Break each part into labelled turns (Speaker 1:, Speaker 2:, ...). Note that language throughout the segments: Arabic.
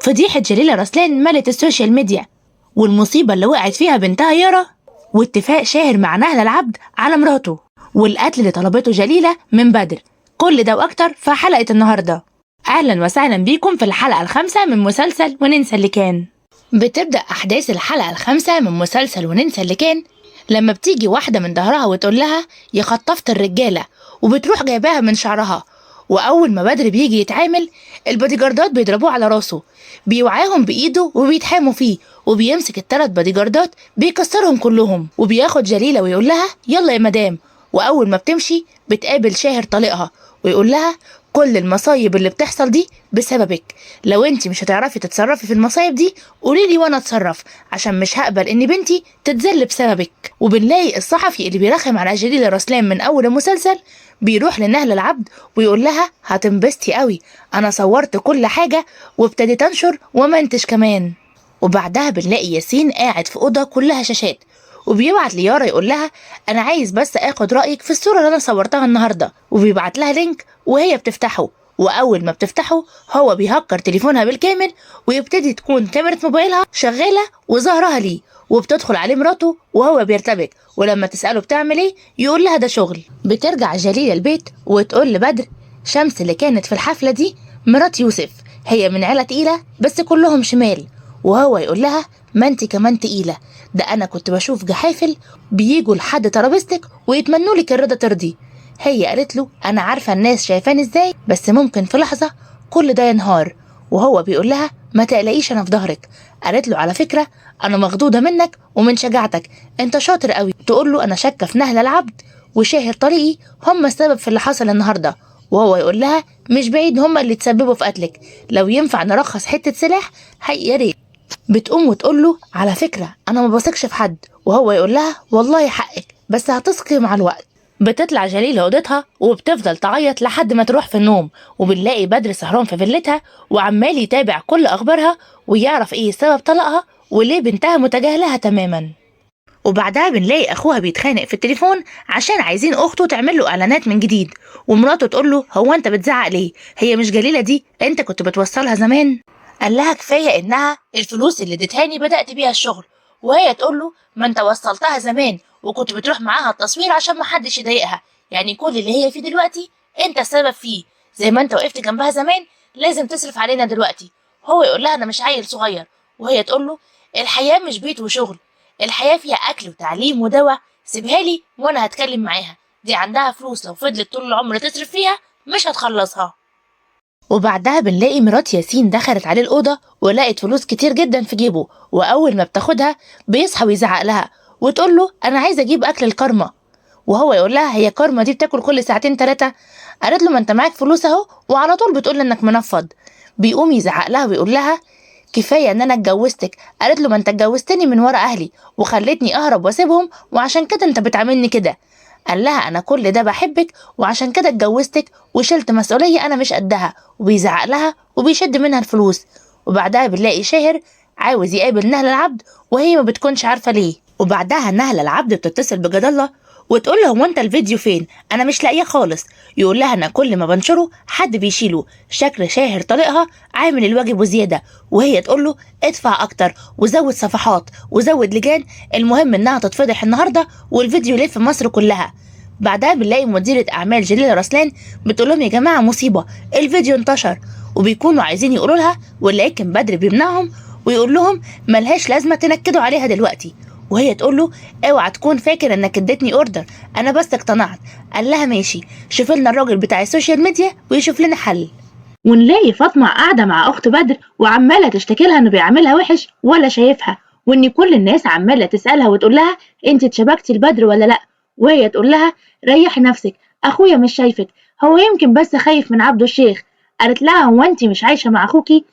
Speaker 1: فضيحة جليلة رسلان ملت السوشيال ميديا، والمصيبة اللي وقعت فيها بنتها يارا، واتفاق شاهر مع نهلة العبد على مراته، والقتل اللي طلبته جليلة من بدر. كل ده وأكتر في حلقة النهاردة. أهلا وسهلا بيكم في الحلقة الخامسة من مسلسل وننسى اللي كان. بتبدأ أحداث الحلقة الخامسة من مسلسل وننسى اللي كان لما بتيجي واحدة من ظهرها وتقول لها يا خطفت الرجالة، وبتروح جايباها من شعرها. وأول ما بدر بيجي يتعامل، الباديجاردات بيضربوه على راسه، بيوعاهم بإيده وبيتحاموا فيه، وبيمسك الثلاث باديجاردات بيكسرهم كلهم، وبياخد جليلة ويقول لها يلا يا مدام. وأول ما بتمشي بتقابل شاهر طليقها ويقول لها كل المصايب اللي بتحصل دي بسببك، لو انت مش هتعرفي تتصرفي في المصايب دي قوليلي وانا اتصرف، عشان مش هقبل ان بنتي تتذل بسببك. وبنلاقي الصحفي اللي بيرخم على جليلة رسلان من اول المسلسل بيروح لنهلة العبد ويقول لها هتنبسطي قوي، انا صورت كل حاجة وابتديت انشر ومنتج كمان. وبعدها بنلاقي ياسين قاعد في اوضه كلها شاشات، وبيبعت ليارا يقول لها انا عايز بس اخد رايك في الصوره اللي انا صورتها النهارده، وبيبعت لها لينك وهي بتفتحه. واول ما بتفتحه هو بيهكر تليفونها بالكامل، ويبتدي تكون كاميرا موبايلها شغاله وظهرها ليه، وبتدخل عليه مراته وهو بيرتبك، ولما تساله بتعمل ايه يقول لها ده شغل. بترجع جليلة البيت وتقول لبدر شمس اللي كانت في الحفله دي مرات يوسف، هي من عيله تقيله بس كلهم شمال. وهو يقول لها ما انت كمان تقيله، ده انا كنت بشوف جحافل بييجوا لحد ترابيزتك ويتمنوا لك الرضا ترضي. هي قالت له انا عارفه الناس شايفاني ازاي، بس ممكن في لحظه كل ده ينهار. وهو بيقول لها ما تقلقيش انا في ظهرك. قالت له على فكره انا مخضوضه منك ومن شجاعتك، انت شاطر قوي. تقول له انا شاكه في نهله العبد وشاهر طريقي هم السبب في اللي حصل النهارده. وهو يقول لها مش بعيد هم اللي تسببوا في قتلك، لو ينفع نرخص حته سلاح يا ريت. بتقوم وتقول له على فكرة أنا ما بثقش في حد. وهو يقول لها والله حقك بس هتثقي مع الوقت. بتطلع جليلة أوضتها وبتفضل تعيط لحد ما تروح في النوم، وبنلاقي بدر سهران في فيلتها وعمال يتابع كل أخبارها ويعرف إيه سبب طلاقها وليه بنتها متجاهلها تماما. وبعدها بنلاقي أخوها بيتخانق في التليفون عشان عايزين أخته تعمل له إعلانات من جديد، ومراته تقول له هو أنت بتزعق ليه؟ هي مش جليلة دي أنت كنت بتوصلها زمان؟ قال لها كفايه انها الفلوس اللي اديتهاني بدات بيها الشغل. وهي تقول له ما انت وصلتها زمان وكنت بتروح معاها التصوير عشان ما حدش يضايقها، يعني كل اللي هي فيه دلوقتي انت السبب فيه، زي ما انت وقفت جنبها زمان لازم تصرف علينا دلوقتي. هو يقول لها انا مش عيل صغير. وهي تقول له الحياه مش بيت وشغل، الحياه فيها اكل وتعليم ودواء، سيبها لي وانا هتكلم معاها، دي عندها فلوس لو فضلت طول العمر تصرف فيها مش هتخلصها. وبعدها بنلاقي مرات ياسين دخلت عليه الأوضة ولقت فلوس كتير جدا في جيبه، وأول ما بتاخدها بيصحى ويزعق لها وتقول له أنا عايزة أجيب أكل الكرمة. وهو يقول لها هي كرمة دي بتاكل كل ساعتين تلاتة؟ قالت له ما أنت معاك فلوس أهو وعلى طول بتقول إنك منفض. بيقوم يزعق لها ويقول لها كفاية إن أنا اتجوزتك. قالت له ما أنت اتجوزتني من ورا أهلي وخلتني أهرب وأسيبهم وعشان كده أنت بتعاملني كده. قال لها انا كل ده بحبك وعشان كده اتجوزتك وشلت مسؤوليه انا مش قدها، وبيزعق لها وبيشد منها الفلوس. وبعدها بنلاقي شاهر عاوز يقابل نهله العبد وهي ما بتكونش عارفه ليه. وبعدها نهله العبد بتتصل بجد الله وتقول له هو انت الفيديو فين؟ انا مش لاقيه خالص. يقول لها انا كل ما بنشره حد بيشيله، شكل شاهر طليقها عامل الواجب وزياده. وهي تقول له ادفع اكتر وزود صفحات وزود لجان، المهم انها تتفضح النهارده والفيديو يلف مصر كلها. بعدها بنلاقي مديرة أعمال جليلة رسلان بتقول لهم يا جماعة مصيبة الفيديو انتشر، وبيكونوا عايزين يقولوا لها ولكن بدر بيمنعهم ويقول لهم ملهاش لازمة تنكدوا عليها دلوقتي. وهي تقول له اوعى تكون فاكر انك اديتني اوردر، انا بس اقتنعت. قال لها ماشي شوف لنا الراجل بتاع السوشيال ميديا ويشوف لنا حل. ونلاقي فاطمة قاعدة مع أخت بدر وعمالة تشتكي لها إنه بيعاملها وحش ولا شايفها، وإن كل الناس عمالة تسألها وتقول لها أنت اتشبكتي لبدر ولا لأ. وهي تقول لها ريحي نفسك أخويا مش شايفك، هو يمكن بس خايف من عبده الشيخ. قالت لها هو أنت مش عايشة مع أخوكي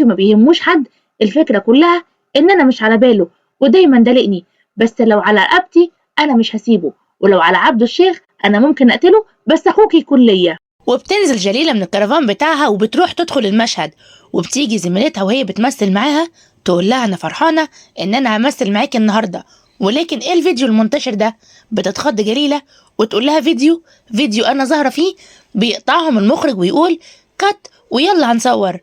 Speaker 1: ما بيهموش حد، الفكرة كلها إن أنا مش على باله ودايما دلقني، بس لو على رقبتي أنا مش هسيبه، ولو على عبده الشيخ أنا ممكن أقتله بس أخوكي يكون ليا. وبتنزل جليلة من الكرفان بتاعها وبتروح تدخل المشهد، وبتيجي زميلتها وهي بتمثل معاها تقول لها انا فرحانة ان انا همثل معاكي النهاردة، ولكن ايه الفيديو المنتشر ده؟ بتتخض جليلة وتقول لها فيديو انا ظاهرة فيه. بيقطعهم المخرج ويقول كات ويلا هنصور.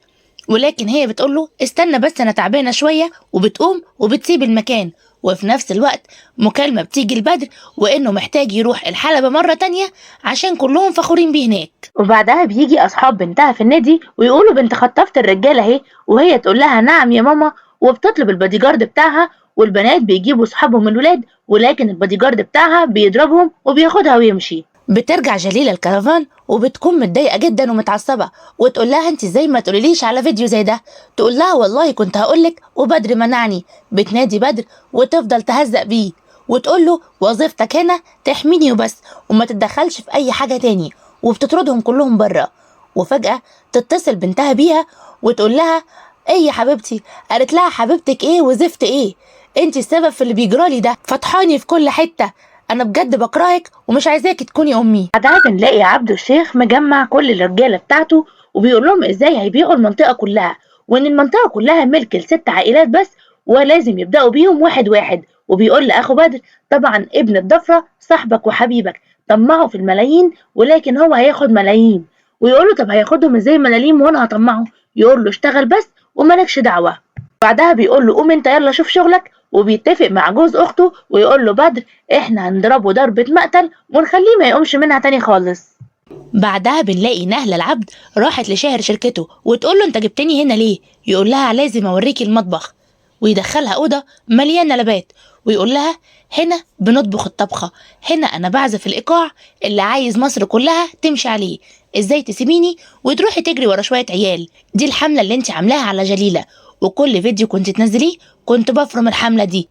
Speaker 1: ولكن هي بتقوله استنى بس أنا تعبانة شوية، وبتقوم وبتسيب المكان. وفي نفس الوقت مكالمة بتيجي لبدر وإنه محتاج يروح الحلبة مرة تانية عشان كلهم فخورين بيه هناك. وبعدها بيجي أصحاب بنتها في النادي ويقولوا بنت خطفت الرجالة اهي، وهي تقول لها نعم يا ماما، وبتطلب البادي جارد بتاعها. والبنات بيجيبوا صحابهم الولاد، ولكن البادي جارد بتاعها بيضربهم وبياخدها ويمشي. بترجع جليلة الكرفان وبتكون متضايقة جدا ومتعصبة، وتقول لها انت ازاي ما تقوليليش على فيديو زي ده؟ تقول لها والله كنت هقولك وبدر منعني. بتنادي بدر وتفضل تهزق بيه وتقول له وظيفتك هنا تحميني وبس، وما تتدخلش في اي حاجة تاني، وبتطردهم كلهم بره. وفجأة تتصل بنتها بيها وتقول لها ايه يا حبيبتي؟ قالت لها حبيبتك ايه وزفت ايه؟ انت السبب في اللي بيجرالي ده، فطحاني في كل حتة، انا بجد بكرهك ومش عايزاكي تكوني امي. بعدها بنلاقي عبده الشيخ مجمع كل الرجاله بتاعته وبيقول لهم ازاي هيبيعوا المنطقه كلها، وان المنطقه كلها ملك ل6 عائلات بس، ولازم يبداوا بيهم واحد واحد. وبيقول لاخو بدر طبعا ابن الضفره صاحبك وحبيبك طمعه في الملايين، ولكن هو هياخد ملايين. ويقول له طب هياخدهم ازاي ملاليم وانا هطمعه؟ يقول له اشتغل بس ومالكش دعوه. بعدها بيقول له قوم انت يلا شوف شغلك، وبيتفق مع جوز اخته ويقول له بدر احنا هنضربه ضربة مقتل ونخليه ما يقومش منها تاني خالص. بعدها بنلاقي نهلة العبد راحت لشاهر شركته وتقول له انت جبتني هنا ليه؟ يقول لها لازم اوريكي المطبخ، ويدخلها أوضة مليانة نبات ويقول لها هنا بنطبخ الطبخة، هنا أنا بعزف الإيقاع اللي عايز مصر كلها تمشي عليه. إزاي تسيبيني وتروحي تجري ورا شوية عيال؟ دي الحملة اللي انت عاملاها على جليلة، وكل فيديو كنت تنزليه كنت بفرم الحملة دي،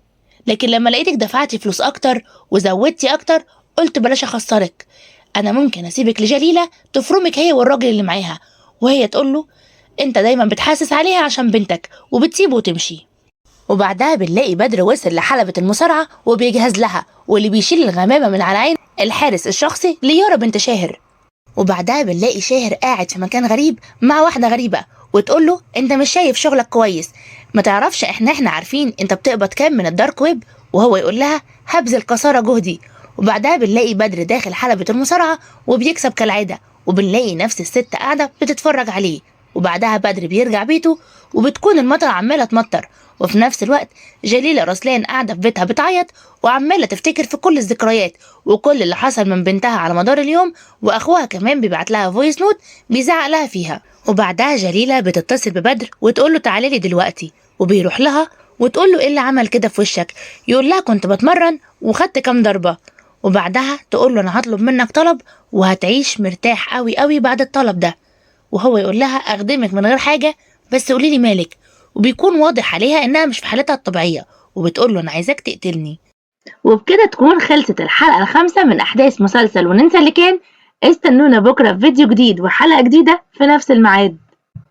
Speaker 1: لكن لما لقيتك دفعتي فلوس أكتر وزودتي أكتر قلت بلاش أخسرك، أنا ممكن أسيبك لجليلة تفرمك هي والراجل اللي معاها. وهي تقوله انت دايما بتحاسس عليها عشان بنتك وبتسيبه وتمشي. وبعدها بنلاقي بدر وصل لحلبة المصارعة وبيجهز لها، واللي بيشيل الغمامة من على عين الحارس الشخصي ليارا بنت شاهر. وبعدها بنلاقي شاهر قاعد في مكان غريب مع واحدة غريبة وتقول له انت مش شايف شغلك كويس؟ ما تعرفش احنا عارفين انت بتقبض كام من الدارك ويب؟ وهو يقول لها هبذل قصارى جهدي. وبعدها بنلاقي بدر داخل حلبة المصارعة وبيكسب كالعادة، وبنلاقي نفس الست قاعدة بتتفرج عليه. وبعدها بدر بيرجع بيته وبتكون المطر عمالة تمطر، وفي نفس الوقت جليلة رسلان قاعدة في بيتها بتعيط وعمالة تفتكر في كل الذكريات وكل اللي حصل من بنتها على مدار اليوم، واخوها كمان بيبعت لها فويس نوت بيزعق لها فيها. وبعدها جليلة بتتصل ببدر وتقول له تعالي لي دلوقتي، وبيروح لها وتقول له ايه اللي عمل كده في وشك؟ يقول لها كنت بتمرن وخدت كام ضربة. وبعدها تقول له انا هطلب منك طلب وهتعيش مرتاح قوي قوي بعد الطلب ده. وهو يقول لها اخدمك من غير حاجة بس قولي لي مالك. وبيكون واضح عليها انها مش في حالتها الطبيعية، وبتقول له انا عايزاك تقتلني. وبكده تكون خلصت الحلقة ال5 من أحداث مسلسل وننسى اللي كان. استنونا بكرة في فيديو جديد وحلقة جديدة في نفس الميعاد.